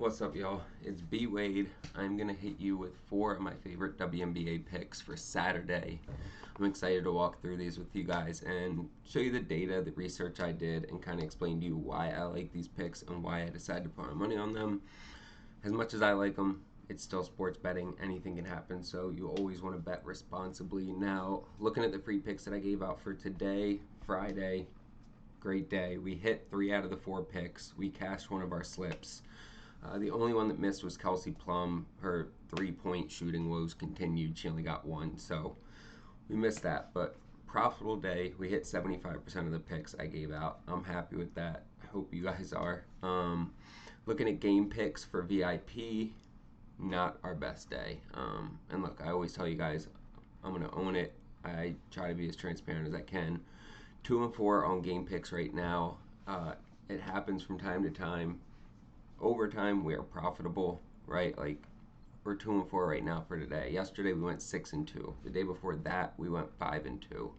What's up, y'all? It's BWADE. I'm going to hit you with 4 of my favorite WNBA picks for Saturday. I'm excited to walk through these with you guys and show you the data, the research I did, and kind of explain to you why I like these picks and why I decided to put my money on them. As much as I like them, it's still sports betting. Anything can happen, so you always want to bet responsibly. Now, looking at the free picks that I gave out for today, Friday, great day. We hit 3 out of the 4 picks. We cashed one of our slips. The only one that missed was Kelsey Plum. Her 3-point shooting woes continued. She only got 1, so we missed that. But profitable day. We hit 75% of the picks I gave out. I'm happy with that. I hope you guys are. Looking at game picks for VIP, not our best day. And look, I always tell you guys, I'm going to own it. I try to be as transparent as I can. 2 and 4 on game picks right now. It happens from time to time. Over time, we are profitable, right? Like, we're 2 and 4 right now for today. Yesterday, we went 6 and 2. The day before that, we went 5 and 2.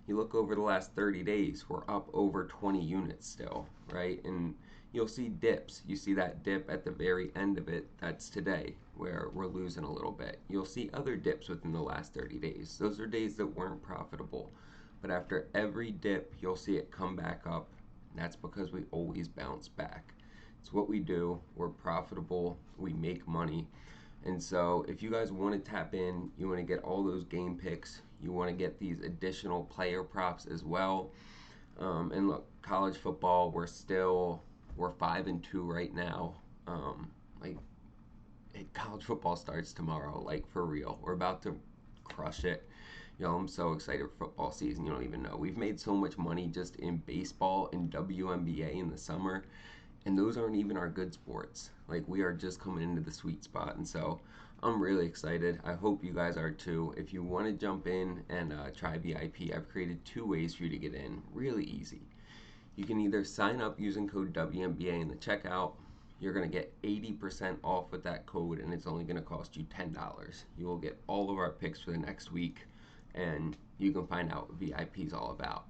You look over the last 30 days, we're up over 20 units still, right? And you'll see dips. You see that dip at the very end of it. That's today, where we're losing a little bit. You'll see other dips within the last 30 days. Those are days that weren't profitable. But after every dip, you'll see it come back up. And that's because we always bounce back. It's what we do. We're profitable. We make money. And so if you guys want to tap in, you want to get all those game picks, you want to get these additional player props as well. And look, college football, we're 5 and 2 right now. College football starts tomorrow, like for real. We're about to crush it. I'm so excited for football season. You don't even know. We've made so much money just in baseball and WNBA in the summer. And those aren't even our good sports. Like, we are just coming into the sweet spot. And so I'm really excited. I hope you guys are too. If you want to jump in and try VIP, I've created 2 ways for you to get in. Really easy. You can either sign up using code WNBA in the checkout. You're going to get 80% off with that code, and it's only going to cost you $10. You will get all of our picks for the next week, and you can find out what VIP is all about.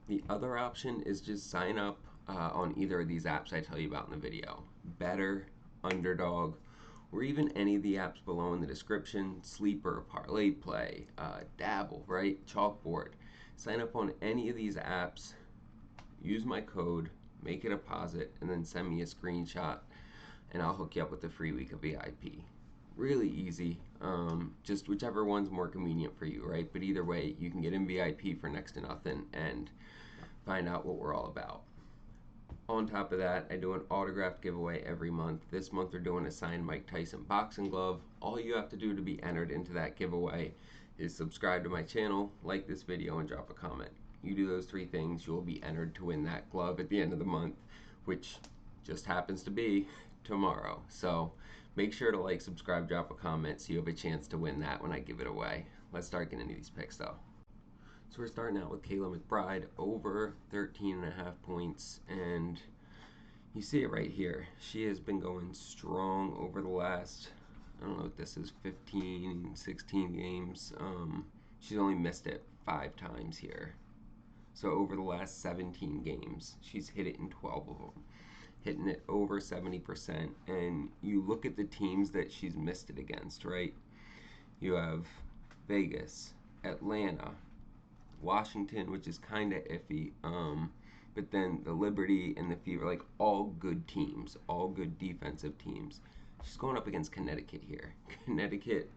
The other option is just sign up on either of these apps I tell you about in the video. Betr, Underdog, or even any of the apps below in the description. Sleeper, Parlay, Dabble, right? Chalkboard. Sign up on any of these apps, use my code, make a deposit, and then send me a screenshot, and I'll hook you up with a free week of VIP. Really easy. Just whichever one's more convenient for you, right? But either way, you can get in VIP for next to nothing and find out what we're all about. On top of that, I do an autographed giveaway every month. This month we're doing a signed Mike Tyson boxing glove. All you have to do to be entered into that giveaway is subscribe to my channel, like this video, and drop a comment. You do those 3 things, you will be entered to win that glove at the end of the month, which just happens to be tomorrow. So make sure to like, subscribe, drop a comment so you have a chance to win that when I give it away. Let's start getting into these picks though. So we're starting out with Kayla McBride over 13.5 points, and you see it right here. She has been going strong over the last, I don't know what this is, 15, 16 games. She's only missed it 5 times here. So over the last 17 games, she's hit it in 12 of them, hitting it over 70%. And you look at the teams that she's missed it against, right? You have Vegas, Atlanta, Washington, which is kind of iffy, but then the Liberty and the Fever, like all good teams, all good defensive teams. She's going up against Connecticut here. Connecticut,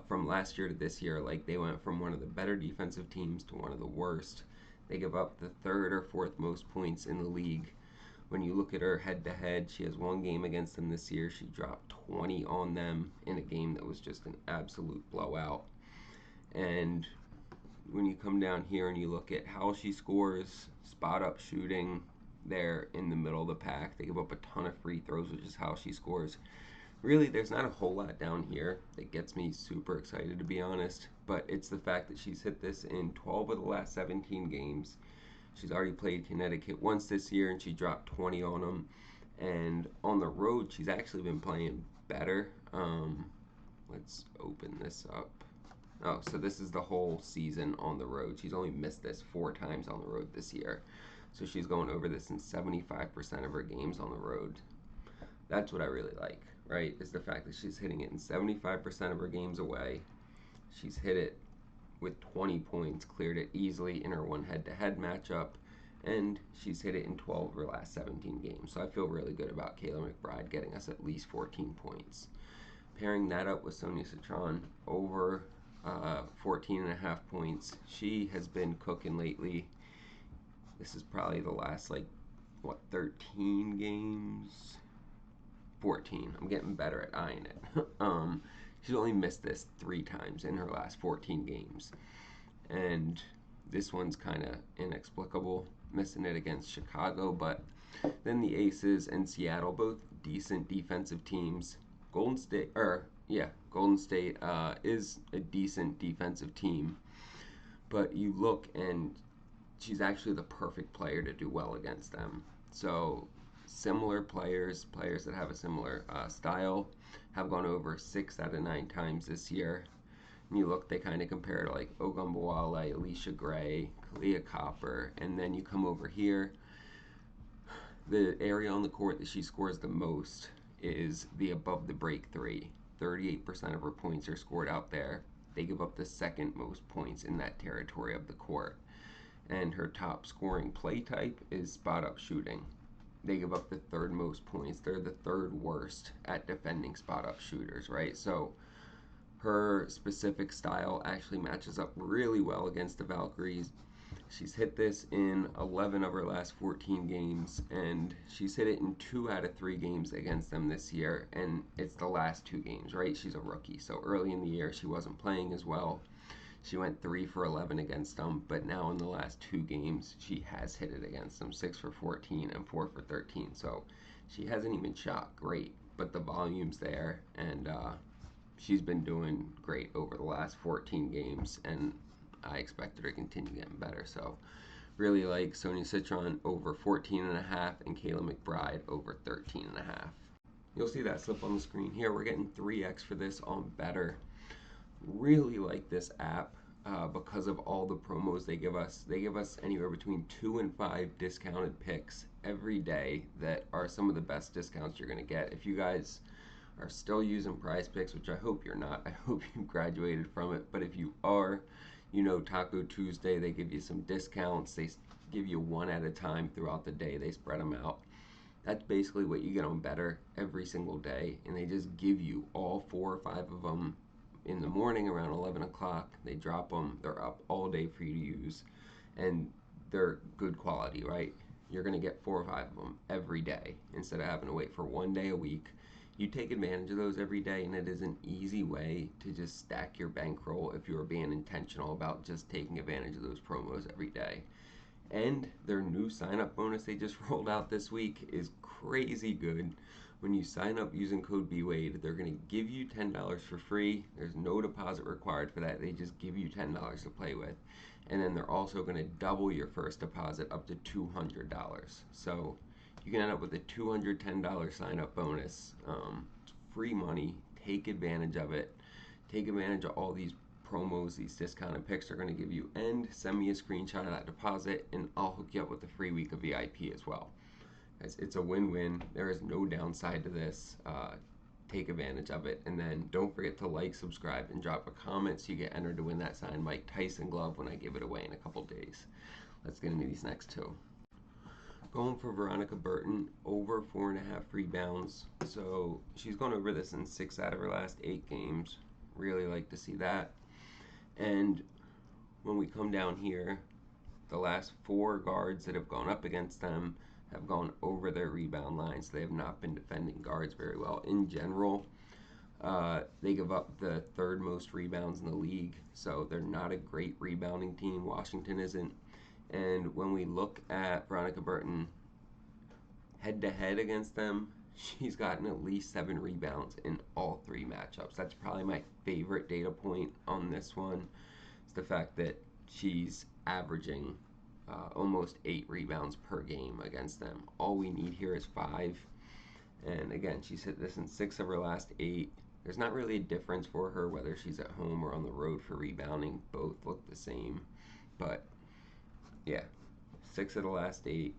from last year to this year, like they went from one of the better defensive teams to one of the worst. They give up the 3rd or 4th most points in the league. When you look at her head-to-head, she has 1 game against them this year. She dropped 20 on them in a game that was just an absolute blowout. And when you come down here and you look at how she scores, spot up shooting, they're in the middle of the pack. They give up a ton of free throws, which is how she scores. Really, there's not a whole lot down here that gets me super excited, to be honest, but it's the fact that she's hit this in 12 of the last 17 games. She's already played Connecticut once this year, and she dropped 20 on them. And on the road, she's actually been playing better. Let's open this up. Oh, so this is the whole season on the road. She's only missed this 4 times on the road this year. So she's going over this in 75% of her games on the road. That's what I really like, right? Is the fact that she's hitting it in 75% of her games away. She's hit it with 20 points, cleared it easily in her one head-to-head matchup, and she's hit it in 12 of her last 17 games. So I feel really good about Kayla McBride getting us at least 14 points. Pairing that up with Sonia Citron over 14 and a half points. She has been cooking lately. This is probably the last, 13 games? 14. I'm getting better at eyeing it. She's only missed this 3 times in her last 14 games. And this one's kind of inexplicable, missing it against Chicago. But then the Aces and Seattle, both decent defensive teams. Golden State is a decent defensive team, but you look and she's actually the perfect player to do well against them. So similar players that have a similar style, have gone over 6 out of 9 times this year. And you look, they kind of compare to like Ogwumike, Alicia Gray, Kalia Copper, and then you come over here. The area on the court that she scores the most is the above the break 3. 38% of her points are scored out there. They give up the second most points in that territory of the court. And her top scoring play type is spot up shooting. They give up the 3rd most points. They're the 3rd worst at defending spot up shooters, right? So her specific style actually matches up really well against the Valkyries. She's hit this in 11 of her last 14 games, and she's hit it in 2 out of 3 games against them this year, and it's the last 2 games, right? She's a rookie, so early in the year she wasn't playing as well. She went 3 for 11 against them, but now in the last 2 games she has hit it against them, 6 for 14 and 4 for 13. So she hasn't even shot great, but the volume's there, and she's been doing great over the last 14 games, and I expect her to continue getting better. So really like Sonia Citron over 14 and a half and Kayla McBride over 13 and a half. You'll see that slip on the screen here. We're getting 3x for this on Betr. Really like this app because of all the promos they give us. They give us anywhere between 2 and 5 discounted picks every day that are some of the best discounts you're going to get. If you guys are still using PrizePicks, which I hope you're not, I hope you've graduated from it, but if you are, you know, Taco Tuesday, they give you some discounts. They give you one at a time throughout the day. They spread them out. That's basically what you get on Betr every single day, and they just give you all 4 or 5 of them in the morning around 11 o'clock. They drop them. They're up all day for you to use, and they're good quality, right? You're going to get 4 or 5 of them every day instead of having to wait for 1 day a week. You take advantage of those every day, and it is an easy way to just stack your bankroll if you are being intentional about just taking advantage of those promos every day. And their new sign-up bonus they just rolled out this week is crazy good. When you sign up using code BWADE, they're going to give you $10 for free. There's no deposit required for that. They just give you $10 to play with. And then they're also going to double your first deposit up to $200. So you can end up with a $210 sign-up bonus. It's free money. Take advantage of it. Take advantage of all these promos, these discounted picks are going to give you, and send me a screenshot of that deposit, and I'll hook you up with a free week of VIP as well. It's a win-win. There is no downside to this. Take advantage of it, and then don't forget to like, subscribe, and drop a comment so you get entered to win that signed Mike Tyson glove when I give it away in a couple days. Let's get into these next 2. Going for Veronica Burton, over 4.5 rebounds. So she's gone over this in 6 out of her last 8 games. Really like to see that. And when we come down here, the last 4 guards that have gone up against them have gone over their rebound line, so they have not been defending guards very well. In general, they give up the 3rd most rebounds in the league, so they're not a great rebounding team. Washington isn't. And when we look at Veronica Burton head-to-head against them, she's gotten at least 7 rebounds in all 3 matchups. That's probably my favorite data point on this one. It's the fact that she's averaging almost 8 rebounds per game against them. All we need here is 5. And again, she's hit this in 6 of her last 8. There's not really a difference for her whether she's at home or on the road for rebounding. Both look the same. But yeah, 6 of the last 8.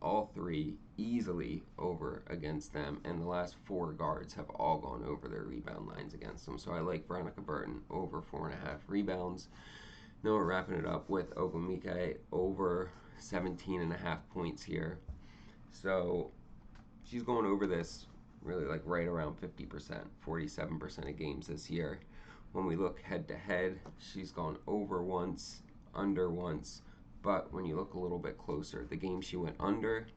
All 3 easily over against them, and the last 4 guards have all gone over their rebound lines against them. So I like Veronica Burton over 4.5 rebounds. Now we're wrapping it up with Ogwumike over 17.5 points here. So she's going over this really like right around 50%, 47% of games this year. When we look head to head, she's gone over once, under once, but when you look a little bit closer, the game she went under,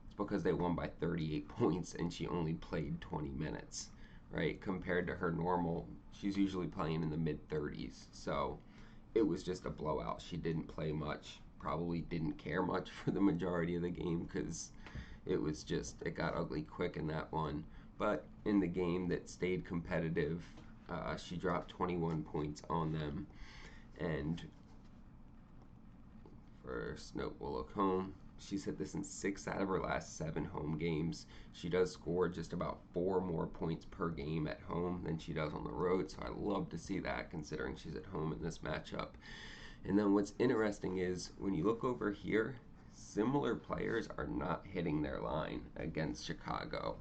it's because they won by 38 points and she only played 20 minutes, right? Compared to her normal, she's usually playing in the mid 30s. So it was just a blowout. She didn't play much, probably didn't care much for the majority of the game because it got ugly quick in that one. But in the game that stayed competitive, she dropped 21 points on them. And first note, we'll look home. She's hit this in 6 out of her last 7 home games. She does score just about 4 more points per game at home than she does on the road, so I love to see that considering she's at home in this matchup. And then what's interesting is when you look over here, similar players are not hitting their line against Chicago.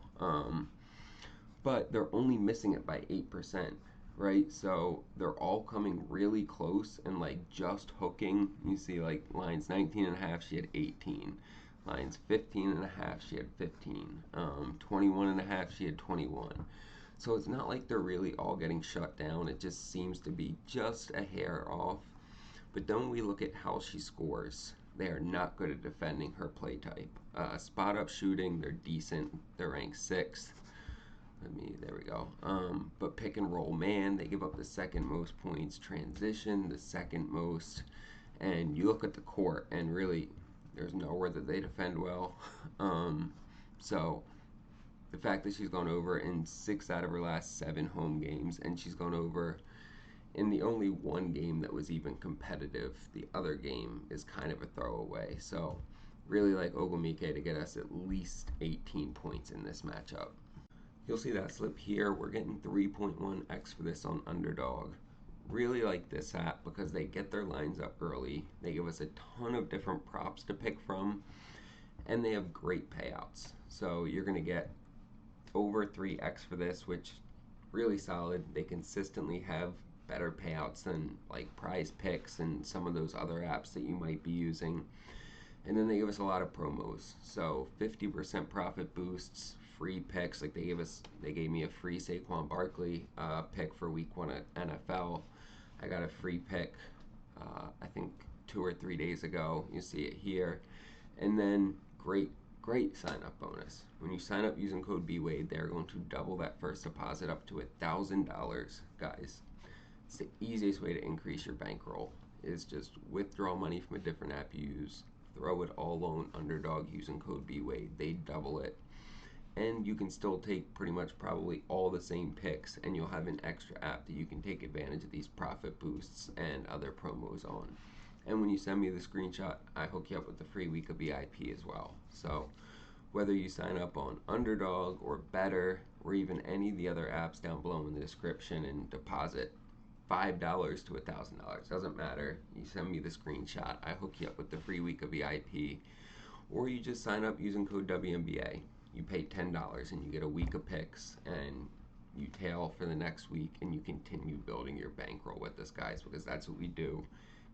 But they're only missing it by 8%, right? So they're all coming really close and like just hooking. You see like lines 19.5, she had 18. Lines 15.5, she had 15. 21.5, she had 21. So it's not like they're really all getting shut down. It just seems to be just a hair off. But then we look at how she scores. They are not good at defending her play type. Spot up shooting, they're decent. They're ranked 6th. There we go. But pick and roll man, they give up the 2nd most points. Transition, the 2nd most. And you look at the court, and really, there's nowhere that they defend well. So the fact that she's gone over in 6 out of her last 7 home games, and she's gone over in the only one game that was even competitive. The other game is kind of a throwaway. So really like Ogwumike to get us at least 18 points in this matchup. You'll see that slip here. We're getting 3.1x for this on Underdog. Really like this app because they get their lines up early. They give us a ton of different props to pick from, and they have great payouts. So you're going to get over 3x for this, which really solid. They consistently have better payouts than like PrizePicks and some of those other apps that you might be using. And then they give us a lot of promos. So 50% profit boosts, free picks. Like they gave me a free Saquon Barkley pick for week 1 at NFL. I got a free pick, I think 2 or 3 days ago. You see it here. And then great sign up bonus. When you sign up using code BWADE, they're going to double that first deposit up to $1,000. Guys, it's the easiest way to increase your bankroll is just withdraw money from a different app you use, throw it all on Underdog using code BWADE. They double it. And you can still take pretty much probably all the same picks, and you'll have an extra app that you can take advantage of these profit boosts and other promos on. And when you send me the screenshot, I hook you up with the free week of VIP as well. So whether you sign up on Underdog or Betr or even any of the other apps down below in the description and deposit $5 to $1,000, doesn't matter. You send me the screenshot, I hook you up with the free week of VIP. Or you just sign up using code WNBA. You pay $10 and you get a week of picks, and you tail for the next week, and you continue building your bankroll with this, guys, because that's what we do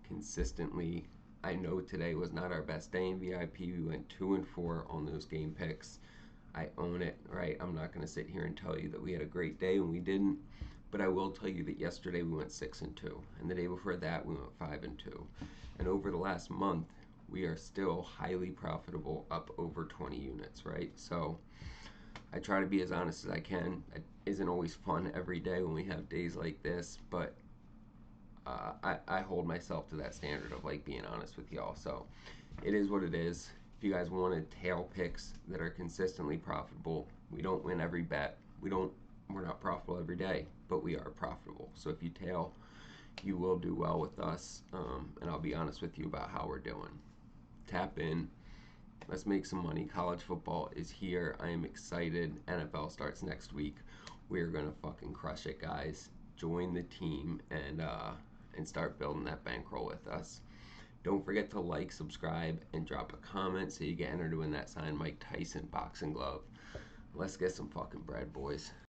consistently. I know today was not our best day in VIP. We went 2-4 on those game picks. I own it, right? I'm not going to sit here and tell you that we had a great day when we didn't, but I will tell you that yesterday we went 6-2, and the day before that we went 5-2, and over the last month we are still highly profitable, up over 20 units, right? So I try to be as honest as I can. It isn't always fun every day when we have days like this, but I hold myself to that standard of like being honest with y'all. So it is what it is. If you guys wanted tail picks that are consistently profitable, we don't win every bet. We're not profitable every day, but we are profitable. So if you tail, you will do well with us, and I'll be honest with you about how we're doing. Tap in. Let's make some money. College football is here. I am excited. NFL starts next week. We're gonna fucking crush it, guys. Join the team and start building that bankroll with us. Don't forget to like, subscribe, and drop a comment so you get entered to win that signed Mike Tyson boxing glove. Let's get some fucking bread, boys.